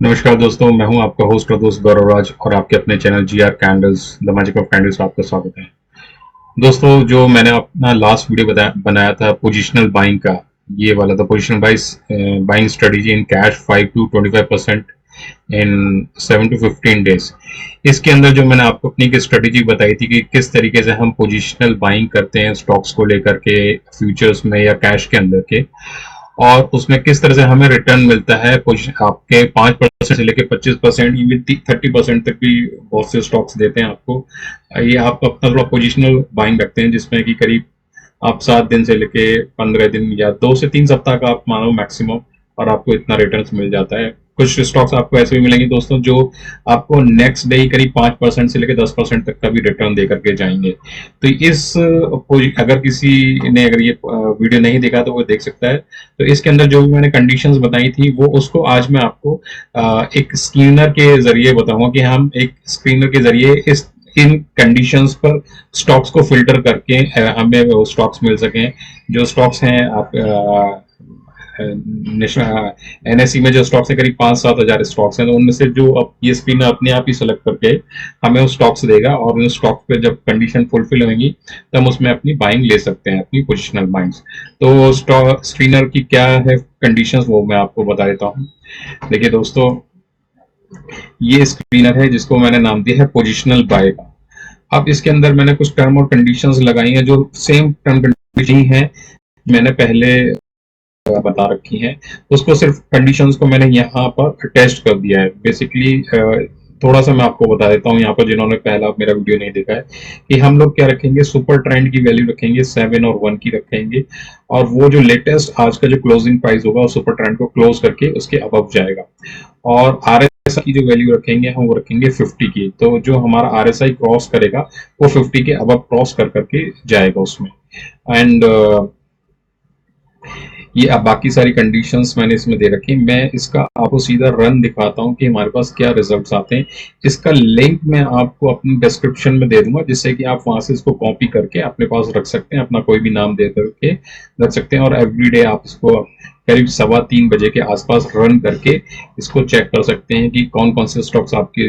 नमस्कार दोस्तों, मैं हूं आपका होस्ट और दोस्त गौरव राज और आपके अपने channel G R candles the magic of candles में आपका स्वागत है। दोस्तों, जो मैंने अपना लास्ट वीडियो बनाया था पोजिशनल बाइंग का, ये वाला था positional buying strategy in cash 5 to 25% in 7 to 15 days. इसके अंदर जो मैंने आपको अपनी की स्ट्रेटेजी बताई थी कि किस तरीके से हम पोजिशनल बाइंग करते हैं स्टॉक्स को लेकर के, फ्यूचर्स में या कैश के अंदर के, और उसमें किस तरह से हमें रिटर्न मिलता है। आपके 5% से लेकर 25%, इवन 30% तक भी बहुत से स्टॉक्स देते हैं आपको। ये आप अपना थोड़ा पोजिशनल बाइंग रखते हैं जिसमें कि करीब आप 7 दिन से लेके 15 दिन या 2 से 3 सप्ताह का आप मानो मैक्सिमम, और आपको इतना रिटर्न्स मिल जाता है। कुछ स्टॉक्स आपको ऐसे भी मिलेंगे दोस्तों जो आपको नेक्स्ट डे करीब 5% से लेकर 10% तक का भी रिटर्न दे करके जाएंगे। तो अगर किसी ने अगर ये वीडियो नहीं देखा तो वो देख सकता है। तो इसके अंदर जो भी मैंने कंडीशंस बताई थी वो उसको आज मैं आपको एक स्क्रीनर के जरिए बताऊंगा कि हम एक स्क्रीनर के जरिए इस इन कंडीशंस पर स्टॉक्स को फिल्टर करके हमें वो स्टॉक्स मिल सकें। जो स्टॉक्स हैं आप एनएससी में जो स्टॉक्स है करीब 5-7 हजार स्टॉक्स हैं, तो उनमें से जो अब ये स्क्रीन अपने आप ही सेलेक्ट करके हमें उस स्टॉक्स देगा, और उन स्टॉक्स पे जब कंडीशन फुलफिल होंगी तो हम उसमें अपनी बाइंग ले सकते हैं, अपनी पोजिशनल बाइंग्स। तो स्टॉक स्क्रीनर की क्या है कंडीशंस वो मैं आपको बता देता हूँ। देखिए दोस्तों, ये स्क्रीनर है जिसको मैंने नाम दिया है पोजिशनल बाय का। अब इसके अंदर मैंने कुछ टर्म और कंडीशंस लगाई हैं जो सेम टर्म कंडीशन है मैंने पहले बता रखी हैं। उसको सिर्फ कंडीशंस को मैंने यहाँ पर टेस्ट कर दिया है बेसिकली। थोड़ा सा मैं आपको बता देता हूँ यहाँ पर, जिन्होंने पहला मेरा वीडियो नहीं देखा है, कि हम लोग क्या रखेंगे, सुपर ट्रेंड की वैल्यू रखेंगे 7 और 1 की रखेंगे, और वो जो लेटेस्ट आज का जो क्लोजिंग प्राइस होगा सुपर ट्रेंड को क्लोज करके उसके अबव जाएगा। और आरएसआई की जो वैल्यू रखेंगे हम वो रखेंगे 50 की। तो जो हमारा आरएसआई क्रॉस करेगा वो 50 के अबव क्रॉस कर करके जाएगा उसमें। एंड ये अब बाकी सारी कंडीशंस मैंने इसमें दे रखी। मैं इसका आपको सीधा रन दिखाता हूँ कि हमारे पास क्या रिजल्ट्स आते हैं। इसका लिंक मैं आपको अपनी डिस्क्रिप्शन में दे दूंगा, जिससे कि आप वहां से इसको कॉपी करके अपने पास रख सकते हैं, अपना कोई भी नाम दे करके रख सकते हैं, और एवरीडे आप इसको करीब 3:15 बजे के आसपास रन करके इसको चेक कर सकते हैं कि कौन कौन से स्टॉक्स आपके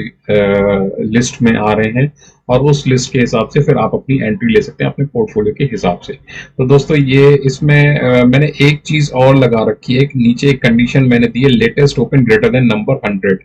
लिस्ट में आ रहे हैं, और उस लिस्ट के हिसाब से फिर आप अपनी एंट्री ले सकते हैं अपने पोर्टफोलियो के हिसाब से। तो दोस्तों, ये इसमें मैंने एक चीज और लगा रखी है, एक नीचे एक कंडीशन मैंने दी है, latest open greater than number 100।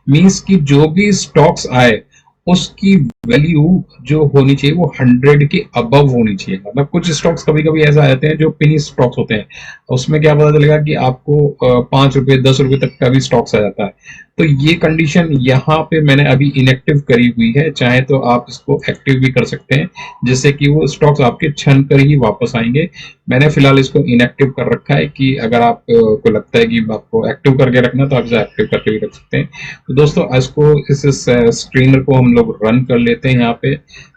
Means कि जो भी स्टॉक्स आए उसकी वैल्यू जो होनी चाहिए वो 100 के अबव होनी चाहिए। मतलब कुछ स्टॉक्स कभी कभी ऐसा आते हैं जो पिनी स्टॉक्स होते हैं, उसमें क्या पता चलेगा कि आपको 5 रुपए 10 रुपए तक का भी स्टॉक्स आ जाता है। तो ये कंडीशन यहाँ पे मैंने अभी इनएक्टिव करी हुई है, चाहे तो आप इसको एक्टिव भी कर सकते हैं जिससे कि वो स्टॉक्स आपके छन कर ही वापस आएंगे। मैंने फिलहाल इसको इनएक्टिव कर रखा है कि अगर आप को लगता है कि आपको एक्टिव करके रखना तो आप इसे एक्टिव करके भी रख सकते हैं। तो दोस्तों, इसको इस स्क्रीनर को हम लोग रन कर लेते हैं। यहाँ पे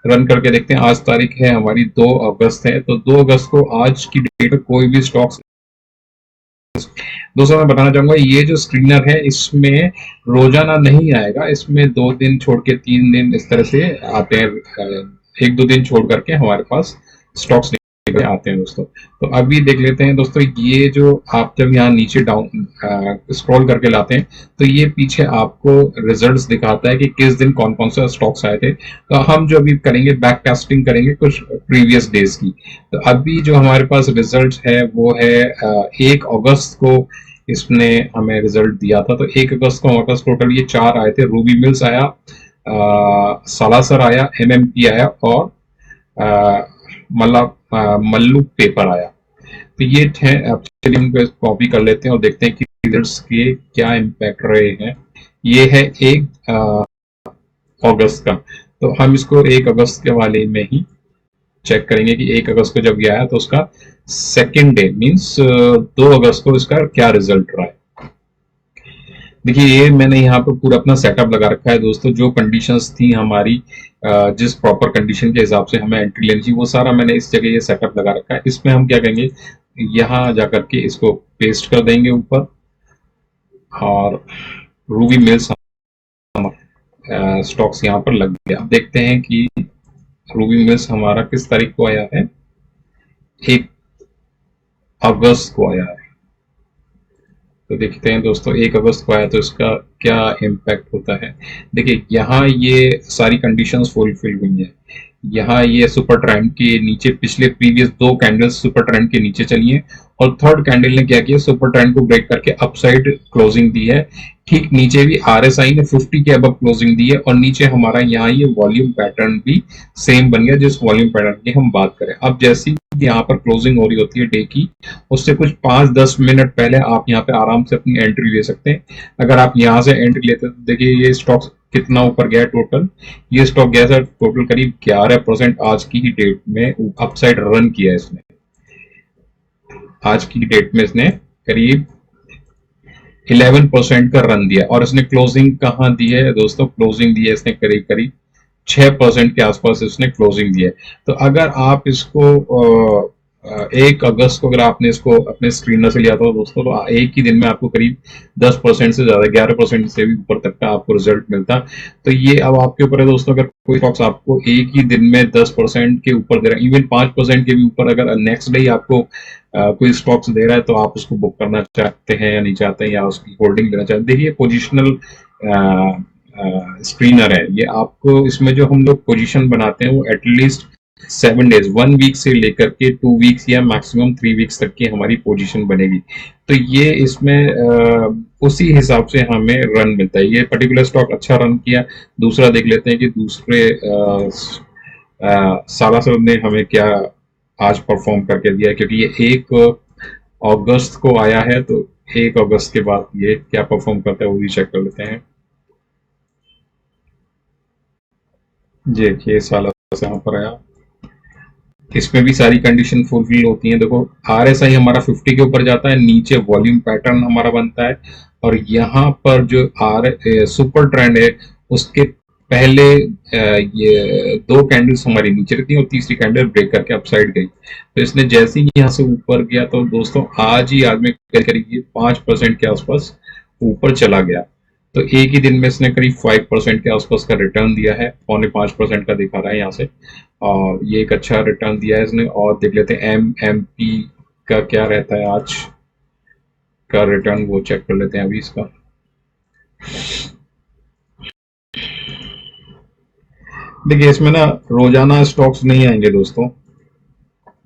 रन करके देखते हैं। आज तारीख है हमारी 2 अगस्त है, तो 2 अगस्त को आज की डेट में कोई भी स्टॉक्स। दोस्तों, मैं बताना चाहूंगा ये जो स्क्रीनर है इसमें रोजाना नहीं आएगा, इसमें 2 दिन छोड़ के 3 दिन इस तरह से आते हैं। 1-2 दिन छोड़ करके हमारे पास स्टॉक्स आते हैं दोस्तों। तो अभी देख लेते हैं दोस्तों, ये जो आप जब यहाँ नीचे डाउन स्क्रॉल करके लाते हैं तो ये पीछे आपको रिजल्ट्स दिखाता है कि किस दिन कौन कौन सा स्टॉक्स आए थे। तो हम जो अभी करेंगे बैक कास्टिंग करेंगे कुछ प्रीवियस डेज की। तो अभी जो हमारे पास रिजल्ट है वो है 1 अगस्त को इसने हमें रिजल्ट दिया था। तो 1 अगस्त को हमारे पास टोटल ये 4 आए थे। रूबी मिल्स आया, सालासर आया, एमएमपी आया, और मल्लू पेपर आया। तो ये थे। अब चलिए इनको कॉपी कर लेते हैं और देखते हैं कि रिजल्ट्स के क्या इम्पैक्ट रहे हैं। ये है 1 अगस्त का, तो हम इसको 1 अगस्त के वाले में ही चेक करेंगे कि 1 अगस्त को जब ये आया तो उसका सेकेंड डे मीन्स 2 अगस्त को इसका क्या रिजल्ट रहा है। देखिए, ये मैंने यहाँ पर पूरा अपना सेटअप लगा रखा है दोस्तों। जो कंडीशंस थी हमारी, जिस प्रॉपर कंडीशन के हिसाब से हमें एंट्री लेनी चाहिए वो सारा मैंने इस जगह ये सेटअप लगा रखा है। इसमें हम क्या करेंगे, यहाँ जाकर के इसको पेस्ट कर देंगे ऊपर, और रूबी मिल्स स्टॉक्स यहाँ पर लग गया। अब देखते हैं कि रूबी मिल्स हमारा किस तारीख को आया है, 1 अगस्त को आया है। तो देखते हैं दोस्तों 1 अगस्त को आया तो इसका क्या इम्पैक्ट होता है। देखिए यहाँ ये सारी कंडीशंस फुलफिल हुई हैं। यहाँ ये सुपर ट्रेंड के नीचे पिछले प्रीवियस 2 कैंडल्स सुपर ट्रेंड के नीचे चली हैं और थर्ड कैंडल ने क्या किया, सुपर ट्रेंड को ब्रेक करके अपसाइड क्लोजिंग दी है। ठीक नीचे भी आरएसआई ने 50 के अबव क्लोजिंग दी है और नीचे हमारा यहाँ ये वॉल्यूम पैटर्न भी सेम बन गया जिस वॉल्यूम पैटर्न की हम बात करें। अब जैसी यहाँ पर क्लोजिंग हो रही होती है डे की, उससे कुछ 5-10 मिनट पहले आप यहाँ पे आराम से अपनी एंट्री ले सकते हैं। अगर आप यहाँ से एंट्री लेते हैं तो देखिए ये स्टॉक कितना ऊपर गया है टोटल। ये स्टॉक गया था टोटल करीब 11% आज की ही डेट में अपसाइड रन किया है इसने। आज की डेट में इसने करीब 11% का रन दिया और इसने क्लोजिंग कहाँ दी है दोस्तों, क्लोजिंग दी है इसने करीब करीब 6% के आसपास इसने क्लोजिंग दी है। तो अगर आप इसको 1 अगस्त को अगर आपने इसको अपने स्क्रीनर से लिया था दोस्तों, तो एक ही दिन में आपको करीब 10% से ज्यादा 11% से भी ऊपर तक का आपको रिजल्ट मिलता। तो ये अब आपके ऊपर है दोस्तों, अगर कोई स्टॉक्स आपको एक ही दिन में 10% के ऊपर दे रहा है, इवन 5% के भी ऊपर, अगर नेक्स्ट डे आपको कोई स्टॉक्स दे रहा है तो आप उसको बुक करना चाहते हैं या नहीं चाहते हैं, या उसकी होल्डिंग लेना चाहते हैं। देखिए पोजिशनल स्क्रीनर है ये, आपको इसमें जो हम लोग पोजीशन बनाते हैं वो एटलीस्ट 7 डेज 1 वीक से लेकर के 2 वीक्स या मैक्सिमम 3 वीक्स तक की हमारी पोजीशन बनेगी। तो ये इसमें उसी हिसाब से हमें रन मिलता है। ये पर्टिकुलर स्टॉक अच्छा रन किया। दूसरा देख लेते हैं कि दूसरे सालासर ने हमें क्या आज परफॉर्म करके दिया, क्योंकि ये 1 अगस्त को आया है, तो 1 अगस्त के बाद ये क्या परफॉर्म करता है वो भी चेक कर लेते हैं। देखिए सालासर यहाँ पर आया, इसमें भी सारी कंडीशन फुलफिल होती हैं। देखो आरएसआई हमारा 50 के ऊपर जाता है, नीचे वॉल्यूम पैटर्न हमारा बनता है और यहाँ पर जो सुपर ट्रेंड है उसके पहले ये 2 कैंडल्स हमारी नीचे रहती हैं और तीसरी कैंडल ब्रेक करके अपसाइड गई। तो इसने जैसे ही यहाँ से ऊपर गया तो दोस्तों आज ही में करीब 5% के आसपास ऊपर चला गया। तो एक ही दिन में इसने करीब 5% के आसपास का रिटर्न दिया है, 4.5% का दिखा रहा है यहाँ से, और ये एक अच्छा रिटर्न दिया है इसने। और देख लेते हैं एमएमपी का क्या रहता है आज का रिटर्न, वो चेक कर लेते हैं अभी इसका। देखिए इसमें ना रोजाना स्टॉक्स नहीं आएंगे दोस्तों,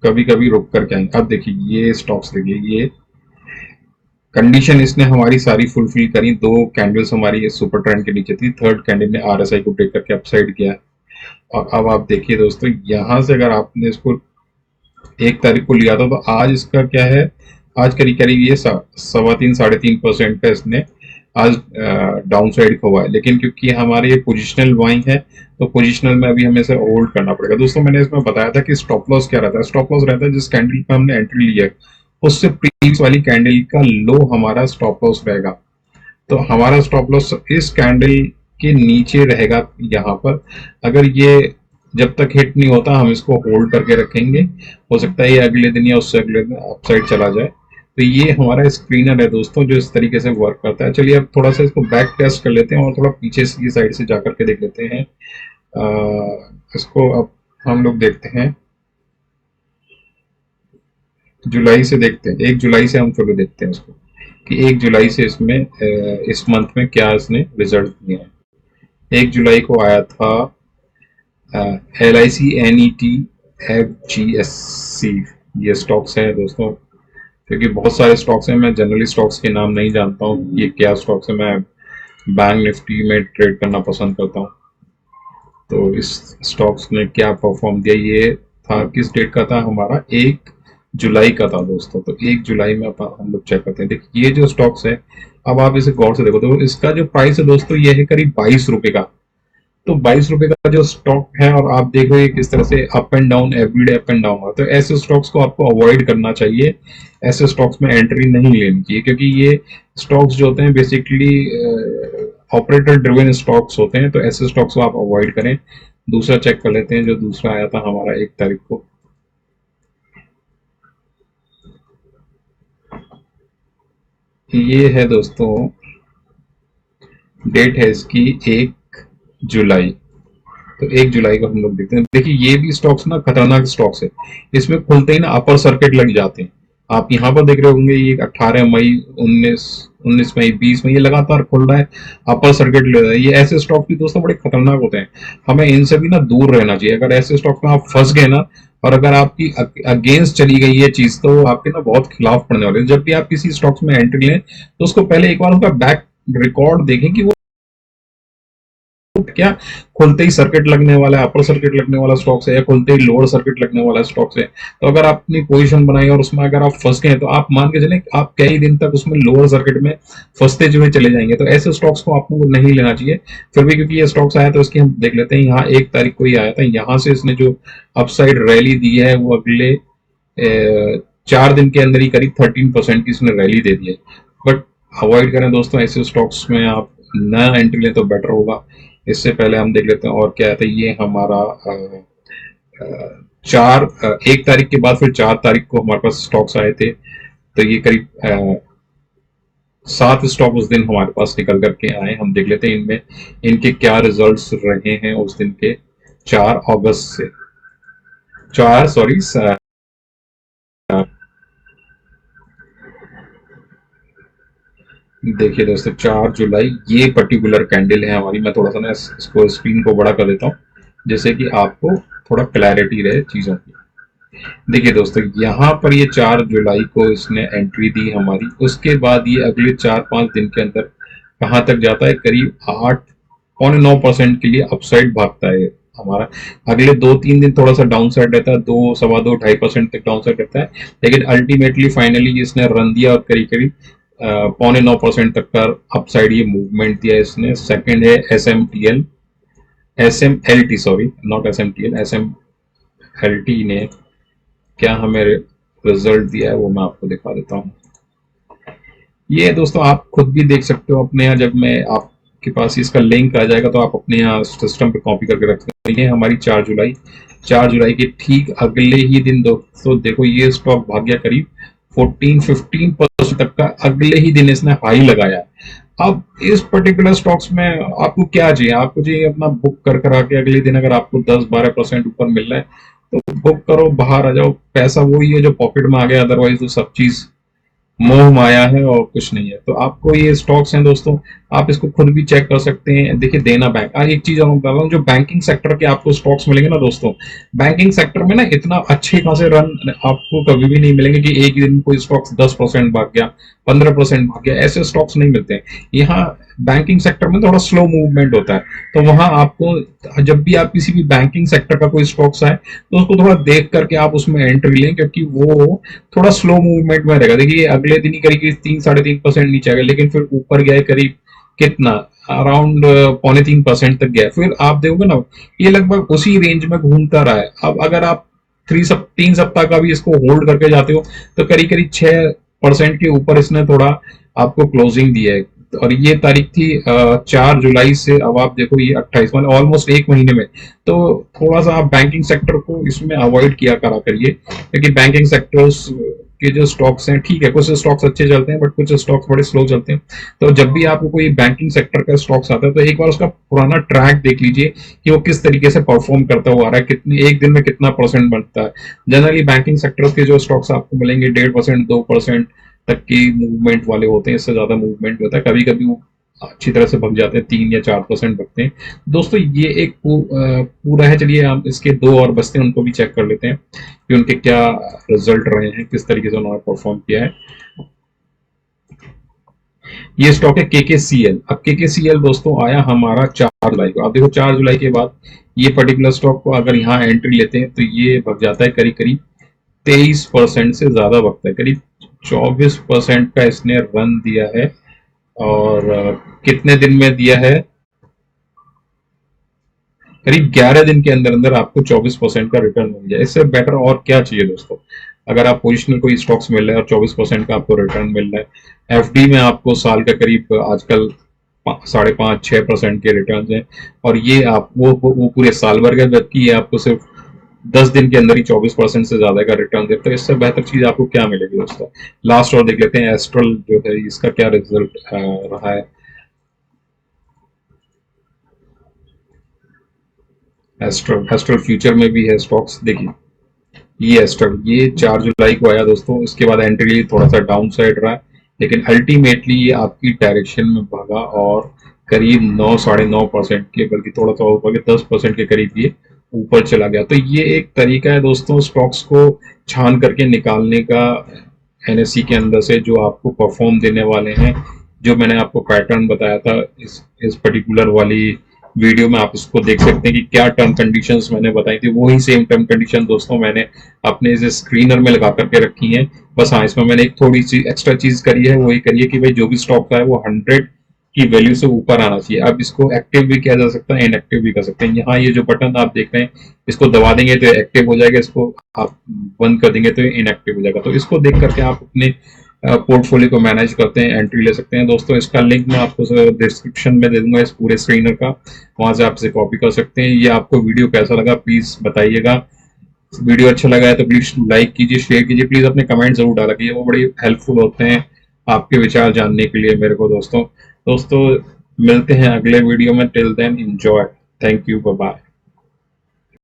कभी कभी रुक करके आएंगे। अब देखिए ये स्टॉक्स, देखिए ये कंडीशन इसने हमारी सारी फुलफिल करी। 2 कैंडल्स हमारी सुपर ट्रेंड के नीचे थी, थर्ड कैंडल ने आरएसआई को ब्रेक करके अपसाइड किया। और अब आप देखिए दोस्तों, यहां से अगर आपने इसको 1 तारीख को लिया था तो आज इसका क्या है, आज करीब करीब ये 3.25-3.5% का इसने आज डाउन साइड हुआ है। लेकिन क्योंकि हमारे ये पोजिशनल बाइंग है तो पोजिशनल में अभी हमें इसे होल्ड करना पड़ेगा। दोस्तों मैंने इसमें बताया था कि स्टॉप लॉस क्या रहता है। स्टॉप लॉस रहता है जिस कैंडल पे हमने एंट्री ली है उससे प्रीवियस वाली कैंडल का लो हमारा स्टॉप लॉस रहेगा। तो हमारा स्टॉप लॉस इस कैंडल के नीचे रहेगा यहाँ पर। अगर ये जब तक हिट नहीं होता हम इसको होल्ड करके रखेंगे, हो सकता है ये अगले दिन या उससे अगले दिन अपसाइड चला जाए। तो ये हमारा स्क्रीनर है दोस्तों जो इस तरीके से वर्क करता है। चलिए अब थोड़ा सा इसको बैक टेस्ट कर लेते हैं और थोड़ा पीछे की साइड से जाकर के देख लेते हैं। इसको अब हम लोग देखते हैं जुलाई से, देखते हैं 1 जुलाई से हम चलो देखते हैं इसको कि 1 जुलाई से इसमें इस मंथ में क्या इसने रिजल्ट दिए हैं। 1 जुलाई को आया था LICNETFGSC, ये स्टॉक्स हैं दोस्तों, क्योंकि बहुत सारे स्टॉक्स हैं, मैं जनरली स्टॉक्स के नाम नहीं जानता हूँ ये क्या स्टॉक्स है। मैं बैंक निफ्टी में ट्रेड करना पसंद करता हूँ। तो इस स्टॉक्स ने क्या परफॉर्म दिया, ये था किस डेट का था, हमारा 1 जुलाई का था दोस्तों। तो 1 जुलाई में हम लोग चेक करते हैं। देखिए ये जो स्टॉक्स है, अब आप इसे गौर से देखो तो इसका जो प्राइस है दोस्तों ये है करीब 22 रुपए का। तो 22 रुपए का जो स्टॉक है और आप देख रहे हैं किस तरह से up and down, everyday up and down, तो ऐसे स्टॉक्स को आपको अवॉइड करना चाहिए। ऐसे स्टॉक्स में एंट्री नहीं लेनी चाहिए क्योंकि ये स्टॉक्स जो होते हैं बेसिकली ऑपरेटर ड्रिवन स्टॉक्स होते हैं। तो ऐसे स्टॉक्स को आप अवॉइड करें। दूसरा चेक कर लेते हैं जो दूसरा आया था हमारा 1 तारीख को। ये है दोस्तों, डेट है इसकी 1 जुलाई। तो 1 जुलाई को हम लोग देखते हैं। देखिए ये भी स्टॉक्स ना खतरनाक स्टॉक्स है, इसमें खुलते ही ना अपर सर्किट लग जाते हैं। आप यहाँ पर देख रहे होंगे ये 18 मई, 19 मई, 20 मई ये लगातार खुल रहा है, अपर सर्किट ले रहा है। ये ऐसे स्टॉक भी दोस्तों बड़े खतरनाक होते हैं, हमें इनसे भी ना दूर रहना चाहिए। अगर ऐसे स्टॉक में आप फंस गए ना, और अगर आपकी अगेंस्ट चली गई ये चीज, तो आपके ना बहुत खिलाफ पड़ने वाले हैं। जब भी आप किसी स्टॉक्स में एंट्री लें तो उसको पहले एक बार उनका बैक रिकॉर्ड देखें कि वो क्या खुलते ही सर्किट लगने वाला है, अपर सर्किट लगने वाला स्टॉक्स है, या खुलते ही लोअर सर्किट लगने वाला स्टॉक्स है। तो अगर आप अपनी पोजीशन बनाई और उसमें अगर आप फंस गए तो आप मान के चलें आप कई दिन तक उसमें लोअर सर्किट में फंसते जो है चले जाएंगे। तो ऐसे स्टॉक्स को आपको नहीं लेना चाहिए। फिर भी क्योंकि ये स्टॉक्स आया तो इसकी हम देख लेते हैं। यहाँ 1 तारीख को ही आया था, यहाँ से इसने जो अपसाइड रैली दी है वो अगले 4 दिन के अंदर ही करीब 13% की इसने रैली दे दी है। बट अवॉइड करें दोस्तों, ऐसे स्टॉक्स में आप न एंट्री लें तो बेटर होगा। इससे पहले हम देख लेते हैं और क्या है। तो ये हमारा 1 तारीख के बाद फिर 4 तारीख को हमारे पास स्टॉक्स आए थे। तो ये करीब 7 स्टॉक उस दिन हमारे पास निकल करके आए। हम देख लेते हैं इनमें इनके क्या रिजल्ट्स रहे हैं उस दिन के, 4 अगस्त से, 4 सॉरी, देखिए दोस्तों 4 जुलाई ये पर्टिकुलर कैंडल है हमारी। मैं थोड़ा सा ना इसको स्क्रीन को बड़ा कर देता हूँ जैसे कि आपको थोड़ा क्लैरिटी रहे चीजों की। देखिए दोस्तों यहाँ पर ये 4 जुलाई को इसने एंट्री दी हमारी, उसके बाद ये अगले 4-5 दिन के अंदर कहाँ तक जाता है, करीब 8.9% के लिए अपसाइड भागता है हमारा। अगले 2-3 दिन थोड़ा सा डाउन साइड रहता है, 2, 2.25% तक डाउन साइड रहता है, लेकिन अल्टीमेटली फाइनली इसने रन दिया और करीब करीब 0.9% तक का अपसाइड ये मूवमेंट दिया इसने। सेकंड है S M L T, sorry not S M T L, S M L T ने क्या हमें रिजल्ट दिया है वो मैं आपको दिखा देता हूँ। ये दोस्तों आप खुद भी देख सकते हो अपने यहाँ, जब मैं आपके पास इसका लिंक आ जाएगा तो आप अपने यहाँ सिस्टम पे कॉपी करके रख सकते हैं। ये हमारी 4 जुलाई के ठीक अगले ही दिन दोस्तों देखो ये स्टॉक भाग गया करीब 14-15% तक का, अगले ही दिन इसने हाई लगाया। अब इस पर्टिकुलर स्टॉक्स में आपको क्या चाहिए, आपको चाहिए अपना बुक कर करा के अगले दिन अगर आपको 10-12% ऊपर मिल रहा है तो बुक करो, बाहर आ जाओ, पैसा वही है जो पॉकेट में आ गया, अदरवाइज तो सब चीज मोह माया है और कुछ नहीं है। तो आपको ये स्टॉक्स हैं दोस्तों, आप इसको खुद भी चेक कर सकते हैं। देखिए देना बैंक, आज एक चीज और मैं बता रहा हूँ, जो बैंकिंग सेक्टर के आपको स्टॉक्स मिलेंगे ना दोस्तों, बैंकिंग सेक्टर में ना इतना अच्छे खासे रन आपको कभी भी नहीं मिलेंगे कि एक ही दिन कोई स्टॉक्स 10% भाग गया, 15% भाग गया, ऐसे स्टॉक्स नहीं मिलते हैं। यहाँ बैंकिंग सेक्टर में थोड़ा स्लो मूवमेंट होता है। तो वहां आपको जब भी आप किसी भी बैंकिंग सेक्टर का कोई स्टॉक्स आए तो उसको थोड़ा देख करके आप उसमें एंट्री लें, क्योंकि वो थोड़ा स्लो मूवमेंट में रहेगा। देखिए अगले दिन ही करीब 3-3.5% नीचे आ गया, लेकिन फिर ऊपर गया करीब कितना, अराउंड 0.3% तक गया। फिर आप देखोगे ना ये लगभग उसी रेंज में घूमता रहा है। अब अगर आप 3 सप्ताह का भी इसको होल्ड करके जाते हो तो करीब करीब 6% के ऊपर इसने थोड़ा आपको क्लोजिंग दी है। और ये तारीख थी 4 जुलाई से, अब आप देखो ये 28, मतलब ऑलमोस्ट एक महीने में। तो थोड़ा सा आप बैंकिंग सेक्टर को इसमें अवॉइड किया करा करिए, क्योंकि बैंकिंग सेक्टर्स के जो स्टॉक्स हैं, ठीक है कुछ स्टॉक्स अच्छे चलते हैं बट कुछ स्टॉक्स बड़े स्लो चलते हैं। तो जब भी आपको कोई बैंकिंग सेक्टर का स्टॉक्स आता है तो एक बार उसका पुराना ट्रैक देख लीजिए कि वो किस तरीके से परफॉर्म करता हुआ आ रहा है, कितने एक दिन में कितना परसेंट बनता है। जनरली बैंकिंग सेक्टर के जो स्टॉक्स आपको मिलेंगे 1.5%, 2% तक की मूवमेंट वाले होते हैं, इससे ज्यादा मूवमेंट होता है। कभी कभी वो अच्छी तरह से भग जाते हैं, 3 या 4% भगते हैं। दोस्तों ये एक पूरा है। चलिए हम इसके दो और बचते हैं, उनको भी चेक कर लेते हैं कि उनके क्या रिजल्ट रहे हैं, किस तरीके से उन्होंने परफॉर्म किया है। ये स्टॉक है केकेसीएल। अब केकेसीएल दोस्तों आया हमारा 4 जुलाई को। अब देखो 4 जुलाई के बाद ये पर्टिकुलर स्टॉक को अगर यहाँ एंट्री लेते हैं तो ये भग जाता है करीब करीब 23% से ज्यादा भगता है, करीब 24% का इसने रन दिया है। और कितने दिन में दिया है, करीब 11 दिन के अंदर अंदर आपको 24% का रिटर्न मिल जाए। इससे बेटर और क्या चाहिए दोस्तों। अगर आप पोजिशनल कोई स्टॉक्स मिल रहे हैं और 24% का आपको रिटर्न मिल रहा है, एफडी में आपको साल का करीब आजकल 5.5-6% के रिटर्न है, और ये आप वो पूरे साल भर का, जबकि ये आपको सिर्फ 10 दिन के अंदर ही 24% से ज्यादा का रिटर्न देता है। इससे बेहतर चीज आपको क्या मिलेगी दोस्तों। लास्ट और देख लेते हैं एस्ट्रल जो है इसका क्या रिजल्ट रहा है। एस्ट्रल फ्यूचर में भी है स्टॉक्स, देखिए ये स्टड ये 4 जुलाई को आया दोस्तों। इसके बाद एंट्री थोड़ा सा डाउन साइड रहा, लेकिन अल्टीमेटली ये आपकी डायरेक्शन में भागा और करीब 9 साढ़े 9% के, बल्कि थोड़ा सा ऊपर के 10% के करीब ये ऊपर चला गया। तो ये एक तरीका है दोस्तों स्टॉक्स को छान करके निकालने का एनएससी के अंदर से, जो आपको परफॉर्म देने वाले हैं। जो मैंने आपको पैटर्न बताया था इस पर्टिकुलर वाली वीडियो में, आप इसको देख सकते हैं कि क्या टर्म कंडीशंस मैंने बताई थी, वही सेम टर्म कंडीशन दोस्तों मैंने अपने इस स्क्रीनर में लगा करके रखी हैं। बस हाँ, इसमें मैंने एक थोड़ी सी एक्स्ट्रा चीज करी है, वही करी है कि भाई जो भी स्टॉक का है वो 100 की वैल्यू से ऊपर आना चाहिए। अब इसको एक्टिव भी किया जा सकता है, इनएक्टिव भी कर सकते हैं। यहाँ ये जो बटन आप देख रहे हैं, इसको दबा देंगे तो एक्टिव हो जाएगा, इसको आप बंद कर देंगे तो इनएक्टिव हो जाएगा। तो इसको देख करके आप अपने पोर्टफोलियो को मैनेज करते हैं, एंट्री ले सकते हैं दोस्तों। इसका लिंक मैं आपको डिस्क्रिप्शन में दे दूंगा, इस पूरे स्क्रीनर का, वहां से आप इसे कॉपी कर सकते हैं। ये आपको वीडियो कैसा लगा प्लीज बताइएगा। वीडियो अच्छा लगा है तो प्लीज लाइक कीजिए, शेयर कीजिए, प्लीज अपने कमेंट जरूर डाला कीजिए, वो बड़ी हेल्पफुल होते हैं आपके विचार जानने के लिए मेरे को दोस्तों। मिलते हैं अगले वीडियो में। Till then enjoy, thank you, bye bye.